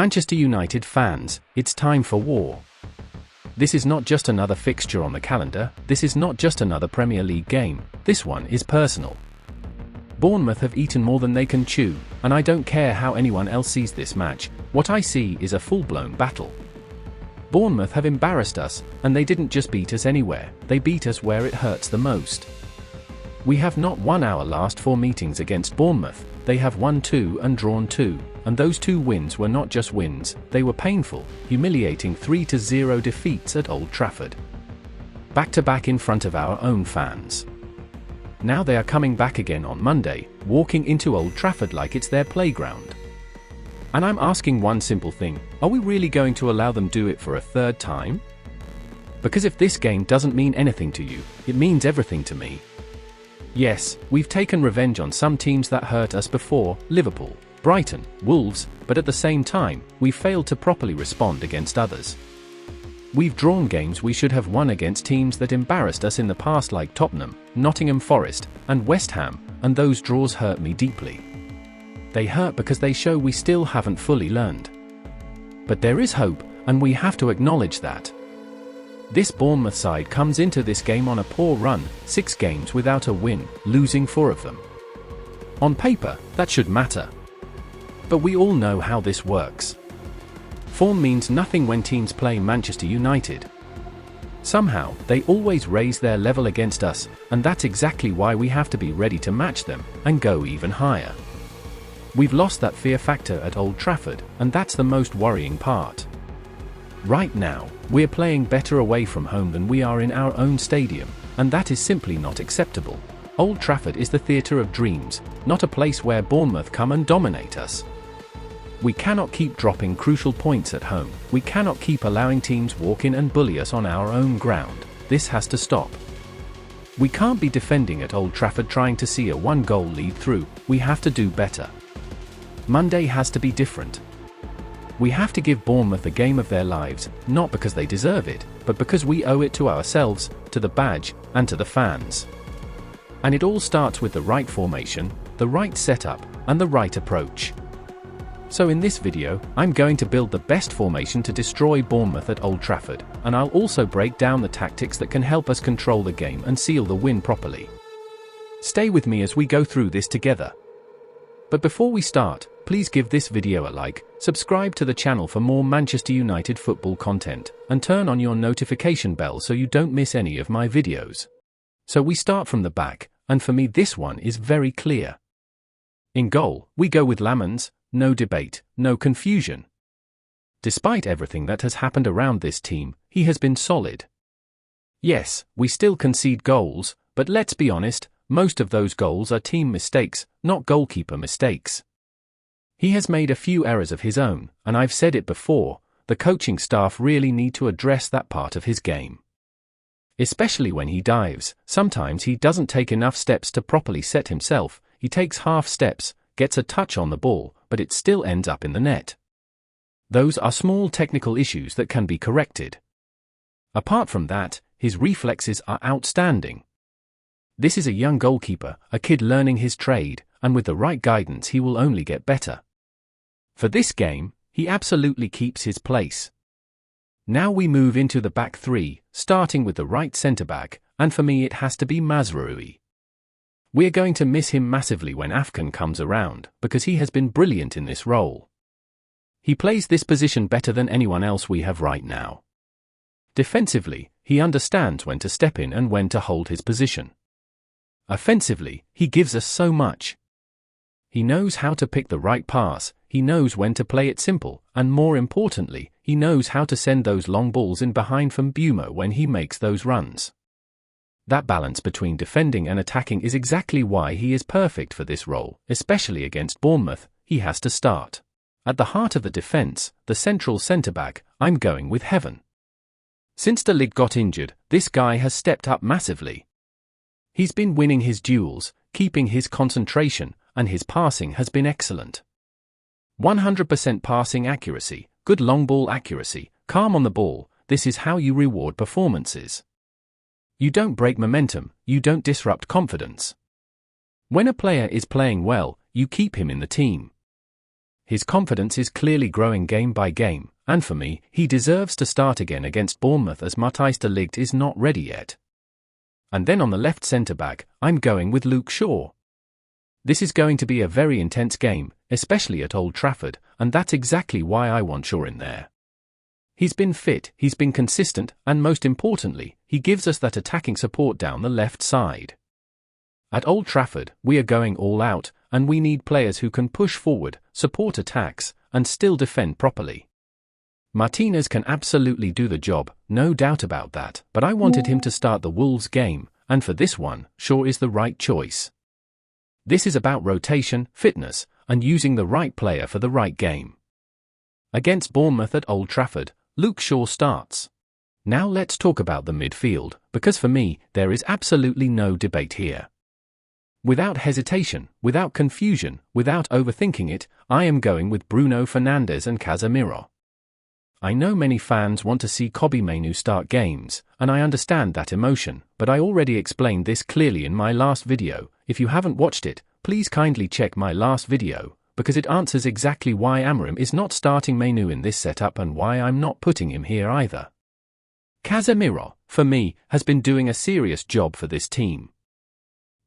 Manchester United fans, it's time for war. This is not just another fixture on the calendar, this is not just another Premier League game, this one is personal. Bournemouth have eaten more than they can chew, and I don't care how anyone else sees this match, what I see is a full-blown battle. Bournemouth have embarrassed us, and they didn't just beat us anywhere, they beat us where it hurts the most. We have not won our last 4 meetings against Bournemouth, they have won 2 and drawn 2, and those 2 wins were not just wins, they were painful, humiliating 3-0 defeats at Old Trafford. Back-to-back in front of our own fans. Now they are coming back again on Monday, walking into Old Trafford like it's their playground. And I'm asking one simple thing, are we really going to allow them do it for a 3rd time? Because if this game doesn't mean anything to you, it means everything to me. Yes, we've taken revenge on some teams that hurt us before, Liverpool, Brighton, Wolves, but at the same time, we've failed to properly respond against others. We've drawn games we should have won against teams that embarrassed us in the past like Tottenham, Nottingham Forest, and West Ham, and those draws hurt me deeply. They hurt because they show we still haven't fully learned. But there is hope, and we have to acknowledge that. This Bournemouth side comes into this game on a poor run, 6 games without a win, losing 4 of them. On paper, that should matter. But we all know how this works. Form means nothing when teams play Manchester United. Somehow, they always raise their level against us, and that's exactly why we have to be ready to match them, and go even higher. We've lost that fear factor at Old Trafford, and that's the most worrying part. Right now, we're playing better away from home than we are in our own stadium, and that is simply not acceptable. Old Trafford is the theatre of dreams, not a place where Bournemouth come and dominate us. We cannot keep dropping crucial points at home, we cannot keep allowing teams walk in and bully us on our own ground, this has to stop. We can't be defending at Old Trafford trying to see a 1-goal lead through, we have to do better. Monday has to be different. We have to give Bournemouth a game of their lives, not because they deserve it, but because we owe it to ourselves, to the badge, and to the fans. And it all starts with the right formation, the right setup, and the right approach. So in this video, I'm going to build the best formation to destroy Bournemouth at Old Trafford, and I'll also break down the tactics that can help us control the game and seal the win properly. Stay with me as we go through this together. But before we start, please give this video a like, subscribe to the channel for more Manchester United football content, and turn on your notification bell so you don't miss any of my videos. So we start from the back, and for me this one is very clear. In goal, we go with Lamans, no debate, no confusion. Despite everything that has happened around this team, he has been solid. Yes, we still concede goals, but let's be honest, most of those goals are team mistakes, not goalkeeper mistakes. He has made a few errors of his own, and I've said it before, the coaching staff really need to address that part of his game. Especially when he dives, sometimes he doesn't take enough steps to properly set himself, he takes half steps, gets a touch on the ball, but it still ends up in the net. Those are small technical issues that can be corrected. Apart from that, his reflexes are outstanding. This is a young goalkeeper, a kid learning his trade, and with the right guidance he will only get better. For this game, he absolutely keeps his place. Now we move into the back 3, starting with the right centre-back, and for me it has to be Mazraoui. We're going to miss him massively when Afcon comes around, because he has been brilliant in this role. He plays this position better than anyone else we have right now. Defensively, he understands when to step in and when to hold his position. Offensively, he gives us so much. He knows how to pick the right pass, he knows when to play it simple, and more importantly, he knows how to send those long balls in behind from Bumo when he makes those runs. That balance between defending and attacking is exactly why he is perfect for this role, especially against Bournemouth, he has to start. At the heart of the defense, the central centre-back, I'm going with Heaven. Since De Ligt got injured, this guy has stepped up massively. He's been winning his duels, keeping his concentration, and his passing has been excellent. 100% passing accuracy, good long ball accuracy, calm on the ball, this is how you reward performances. You don't break momentum, you don't disrupt confidence. When a player is playing well, you keep him in the team. His confidence is clearly growing game by game, and for me, he deserves to start again against Bournemouth as Matthijs de Ligt is not ready yet. And then on the left centre-back, I'm going with Luke Shaw. This is going to be a very intense game, especially at Old Trafford, and that's exactly why I want Shaw in there. He's been fit, he's been consistent, and most importantly, he gives us that attacking support down the left side. At Old Trafford, we are going all out, and we need players who can push forward, support attacks, and still defend properly. Martinez can absolutely do the job, no doubt about that, but I wanted him to start the Wolves game, and for this one, Shaw is the right choice. This is about rotation, fitness, and using the right player for the right game. Against Bournemouth at Old Trafford, Luke Shaw starts. Now let's talk about the midfield, because for me, there is absolutely no debate here. Without hesitation, without confusion, without overthinking it, I am going with Bruno Fernandes and Casemiro. I know many fans want to see Kobbie Mainoo start games, and I understand that emotion, but I already explained this clearly in my last video. If you haven't watched it, please kindly check my last video, because it answers exactly why Amorim is not starting Mainoo in this setup and why I'm not putting him here either. Casemiro, for me, has been doing a serious job for this team.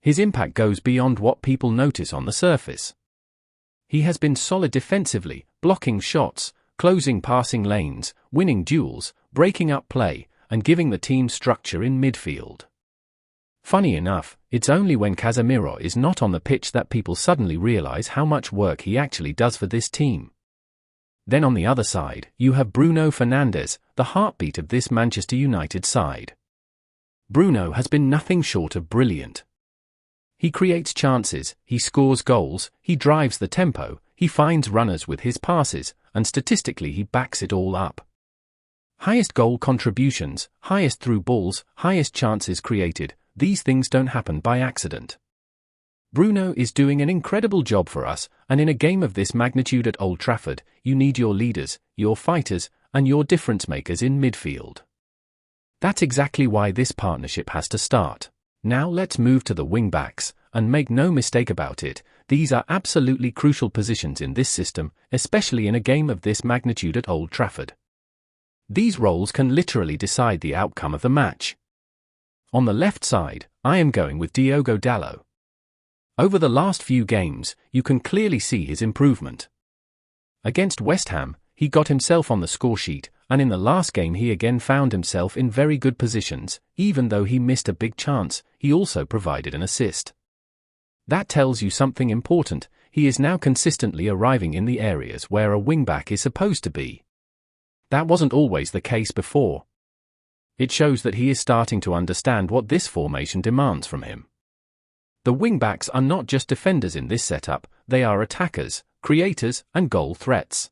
His impact goes beyond what people notice on the surface. He has been solid defensively, blocking shots, closing passing lanes, winning duels, breaking up play, and giving the team structure in midfield. Funny enough, it's only when Casemiro is not on the pitch that people suddenly realize how much work he actually does for this team. Then on the other side, you have Bruno Fernandes, the heartbeat of this Manchester United side. Bruno has been nothing short of brilliant. He creates chances, he scores goals, he drives the tempo, he finds runners with his passes, and statistically he backs it all up. Highest goal contributions, highest through balls, highest chances created, these things don't happen by accident. Bruno is doing an incredible job for us, and in a game of this magnitude at Old Trafford, you need your leaders, your fighters, and your difference makers in midfield. That's exactly why this partnership has to start. Now let's move to the wing-backs, and make no mistake about it, these are absolutely crucial positions in this system, especially in a game of this magnitude at Old Trafford. These roles can literally decide the outcome of the match. On the left side, I am going with Diogo Dalot. Over the last few games, you can clearly see his improvement. Against West Ham, he got himself on the scoresheet, and in the last game he again found himself in very good positions. Even though he missed a big chance, he also provided an assist. That tells you something important, he is now consistently arriving in the areas where a wing-back is supposed to be. That wasn't always the case before. It shows that he is starting to understand what this formation demands from him. The wing-backs are not just defenders in this setup, they are attackers, creators, and goal threats.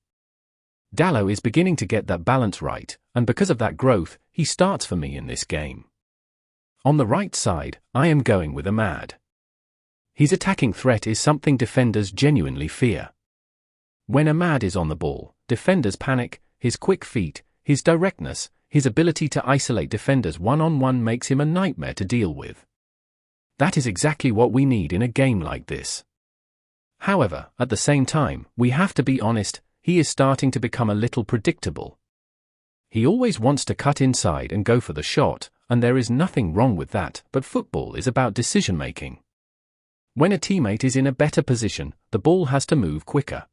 Dalot is beginning to get that balance right, and because of that growth, he starts for me in this game. On the right side, I am going with Ahmad. His attacking threat is something defenders genuinely fear. When Ahmad is on the ball, defenders panic. His quick feet, his directness, his ability to isolate defenders one-on-one makes him a nightmare to deal with. That is exactly what we need in a game like this. However, at the same time, we have to be honest, he is starting to become a little predictable. He always wants to cut inside and go for the shot, and there is nothing wrong with that, but football is about decision-making. When a teammate is in a better position, the ball has to move quicker.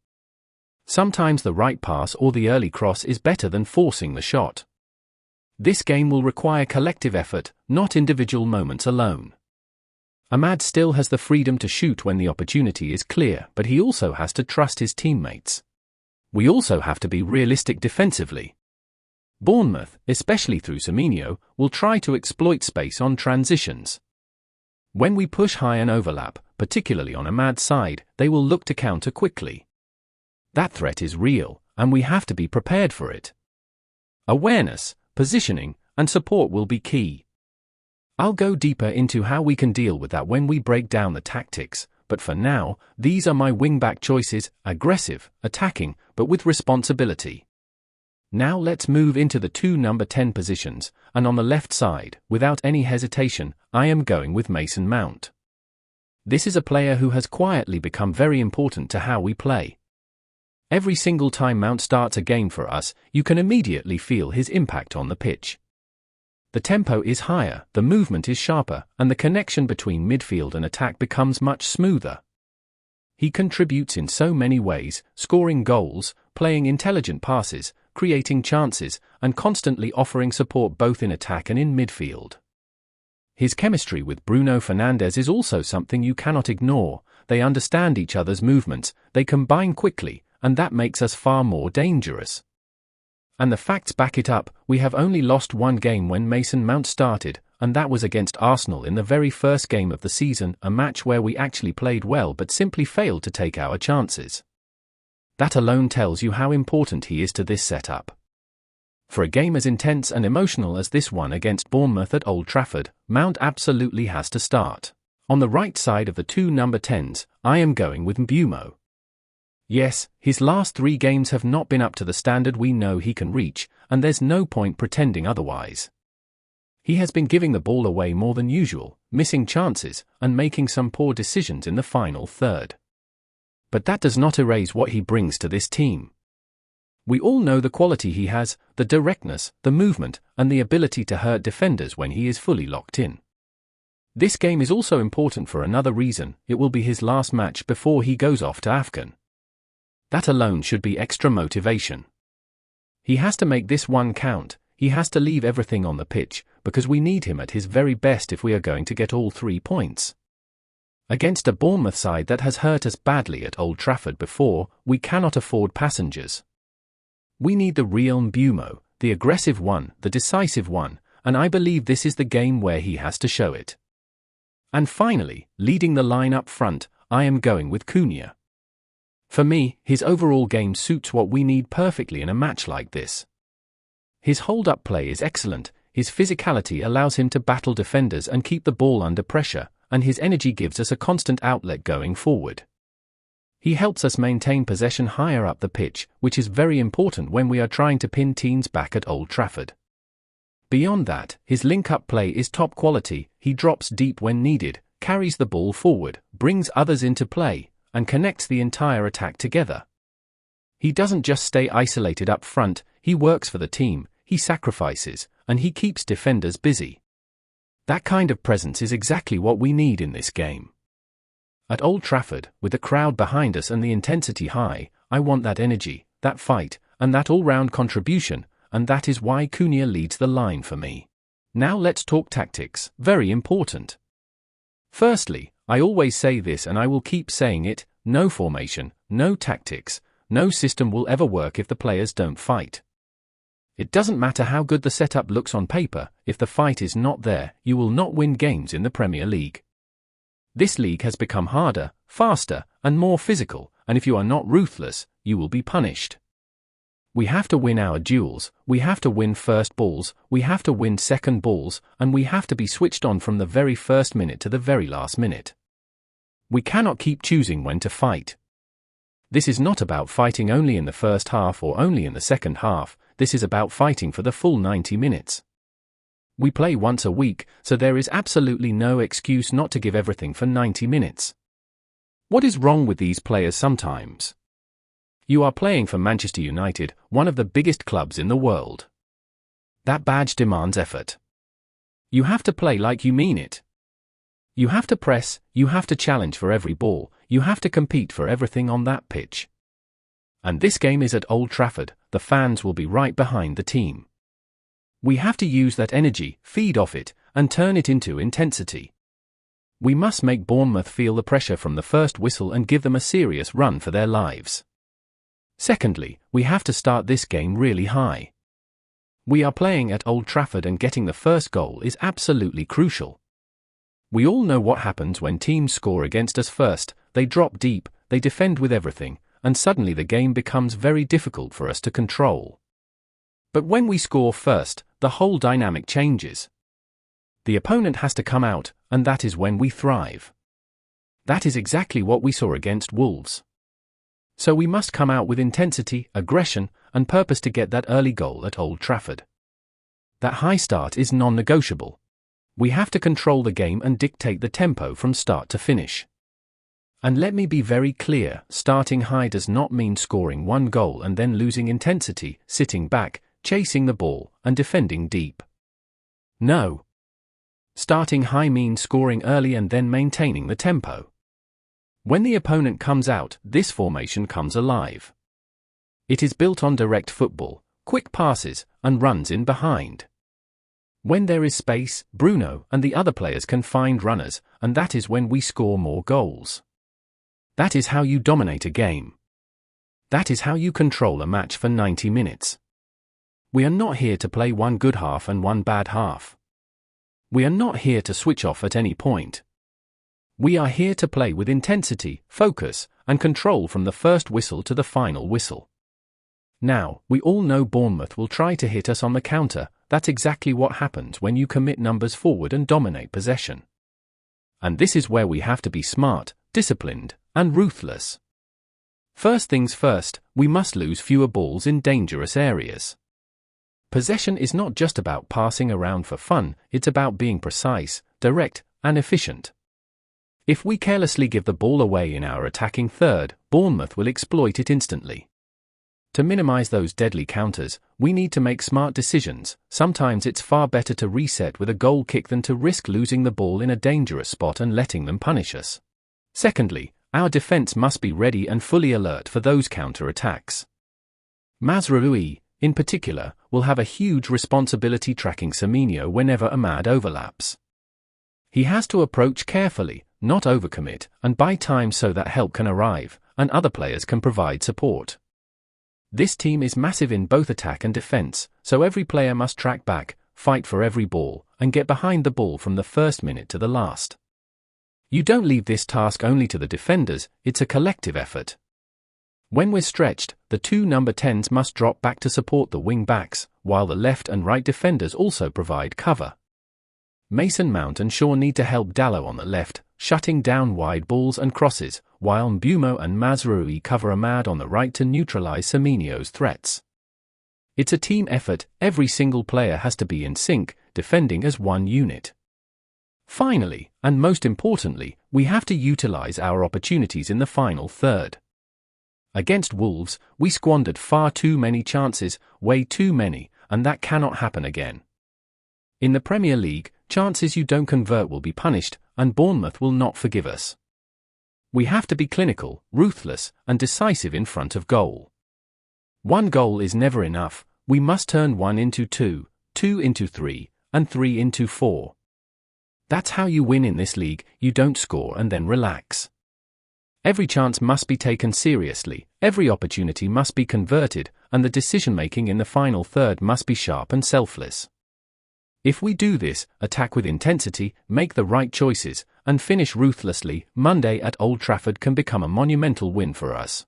Sometimes the right pass or the early cross is better than forcing the shot. This game will require collective effort, not individual moments alone. Ahmad still has the freedom to shoot when the opportunity is clear, but he also has to trust his teammates. We also have to be realistic defensively. Bournemouth, especially through Semenyo, will try to exploit space on transitions. When we push high and overlap, particularly on Ahmad's side, they will look to counter quickly. That threat is real, and we have to be prepared for it. Awareness, positioning, and support will be key. I'll go deeper into how we can deal with that when we break down the tactics, but for now, these are my wing-back choices, aggressive, attacking, but with responsibility. Now let's move into the two number 10 positions, and on the left side, without any hesitation, I am going with Mason Mount. This is a player who has quietly become very important to how we play. Every single time Mount starts a game for us, you can immediately feel his impact on the pitch. The tempo is higher, the movement is sharper, and the connection between midfield and attack becomes much smoother. He contributes in so many ways, scoring goals, playing intelligent passes, creating chances, and constantly offering support both in attack and in midfield. His chemistry with Bruno Fernandes is also something you cannot ignore. They understand each other's movements, they combine quickly, and that makes us far more dangerous. And the facts back it up. We have only lost one game when Mason Mount started, and that was against Arsenal in the very first game of the season, a match where we actually played well but simply failed to take our chances. That alone tells you how important he is to this setup. For a game as intense and emotional as this one against Bournemouth at Old Trafford, Mount absolutely has to start. On the right side of the two number 10s, I am going with Mbeumo. Yes, his last 3 games have not been up to the standard we know he can reach, and there's no point pretending otherwise. He has been giving the ball away more than usual, missing chances, and making some poor decisions in the final third. But that does not erase what he brings to this team. We all know the quality he has, the directness, the movement, and the ability to hurt defenders when he is fully locked in. This game is also important for another reason. It will be his last match before he goes off to AFCON. That alone should be extra motivation. He has to make this one count. He has to leave everything on the pitch, because we need him at his very best if we are going to get all 3 points. Against a Bournemouth side that has hurt us badly at Old Trafford before, we cannot afford passengers. We need the real Mbeumo, the aggressive one, the decisive one, and I believe this is the game where he has to show it. And finally, leading the line up front, I am going with Cunha. For me, his overall game suits what we need perfectly in a match like this. His hold-up play is excellent, his physicality allows him to battle defenders and keep the ball under pressure, and his energy gives us a constant outlet going forward. He helps us maintain possession higher up the pitch, which is very important when we are trying to pin teams back at Old Trafford. Beyond that, his link-up play is top quality. He drops deep when needed, carries the ball forward, brings others into play, and connects the entire attack together. He doesn't just stay isolated up front, he works for the team, he sacrifices, and he keeps defenders busy. That kind of presence is exactly what we need in this game. At Old Trafford, with the crowd behind us and the intensity high, I want that energy, that fight, and that all-round contribution, and that is why Cunha leads the line for me. Now let's talk tactics, very important. Firstly, I always say this and I will keep saying it, no formation, no tactics, no system will ever work if the players don't fight. It doesn't matter how good the setup looks on paper, if the fight is not there, you will not win games in the Premier League. This league has become harder, faster, and more physical, and if you are not ruthless, you will be punished. We have to win our duels, we have to win first balls, we have to win second balls, and we have to be switched on from the very first minute to the very last minute. We cannot keep choosing when to fight. This is not about fighting only in the first half or only in the second half, this is about fighting for the full 90 minutes. We play once a week, so there is absolutely no excuse not to give everything for 90 minutes. What is wrong with these players sometimes? You are playing for Manchester United, one of the biggest clubs in the world. That badge demands effort. You have to play like you mean it. You have to press, you have to challenge for every ball, you have to compete for everything on that pitch. And this game is at Old Trafford, the fans will be right behind the team. We have to use that energy, feed off it, and turn it into intensity. We must make Bournemouth feel the pressure from the first whistle and give them a serious run for their lives. Secondly, we have to start this game really high. We are playing at Old Trafford and getting the first goal is absolutely crucial. We all know what happens when teams score against us first, they drop deep, they defend with everything, and suddenly the game becomes very difficult for us to control. But when we score first, the whole dynamic changes. The opponent has to come out, and that is when we thrive. That is exactly what we saw against Wolves. So we must come out with intensity, aggression, and purpose to get that early goal at Old Trafford. That high start is non-negotiable. We have to control the game and dictate the tempo from start to finish. And let me be very clear, starting high does not mean scoring one goal and then losing intensity, sitting back, chasing the ball, and defending deep. No. Starting high means scoring early and then maintaining the tempo. When the opponent comes out, this formation comes alive. It is built on direct football, quick passes, and runs in behind. When there is space, Bruno and the other players can find runners, and that is when we score more goals. That is how you dominate a game. That is how you control a match for 90 minutes. We are not here to play one good half and one bad half. We are not here to switch off at any point. We are here to play with intensity, focus, and control from the first whistle to the final whistle. Now, we all know Bournemouth will try to hit us on the counter. That's exactly what happens when you commit numbers forward and dominate possession. And this is where we have to be smart, disciplined, and ruthless. First things first, we must lose fewer balls in dangerous areas. Possession is not just about passing around for fun, it's about being precise, direct, and efficient. If we carelessly give the ball away in our attacking third, Bournemouth will exploit it instantly. To minimize those deadly counters, we need to make smart decisions. Sometimes it's far better to reset with a goal kick than to risk losing the ball in a dangerous spot and letting them punish us. Secondly, our defense must be ready and fully alert for those counter-attacks. Mazraoui, in particular, will have a huge responsibility tracking Casemiro whenever Ahmad overlaps. He has to approach carefully, not overcommit, and buy time so that help can arrive, and other players can provide support. This team is massive in both attack and defense, so every player must track back, fight for every ball, and get behind the ball from the first minute to the last. You don't leave this task only to the defenders, it's a collective effort. When we're stretched, the two number 10s must drop back to support the wing-backs, while the left and right defenders also provide cover. Mason Mount and Shaw need to help Dalot on the left, shutting down wide balls and crosses, while Mbeumo and Mazraoui cover Ahmad on the right to neutralize Semenyo's threats. It's a team effort, every single player has to be in sync, defending as one unit. Finally, and most importantly, we have to utilize our opportunities in the final third. Against Wolves, we squandered far too many chances, way too many, and that cannot happen again. In the Premier League, chances you don't convert will be punished, and Bournemouth will not forgive us. We have to be clinical, ruthless, and decisive in front of goal. One goal is never enough, we must turn 1 into 2, 2 into 3, and 3 into 4. That's how you win in this league, you don't score and then relax. Every chance must be taken seriously, every opportunity must be converted, and the decision-making in the final third must be sharp and selfless. If we do this, attack with intensity, make the right choices, and finish ruthlessly, Monday at Old Trafford can become a monumental win for us.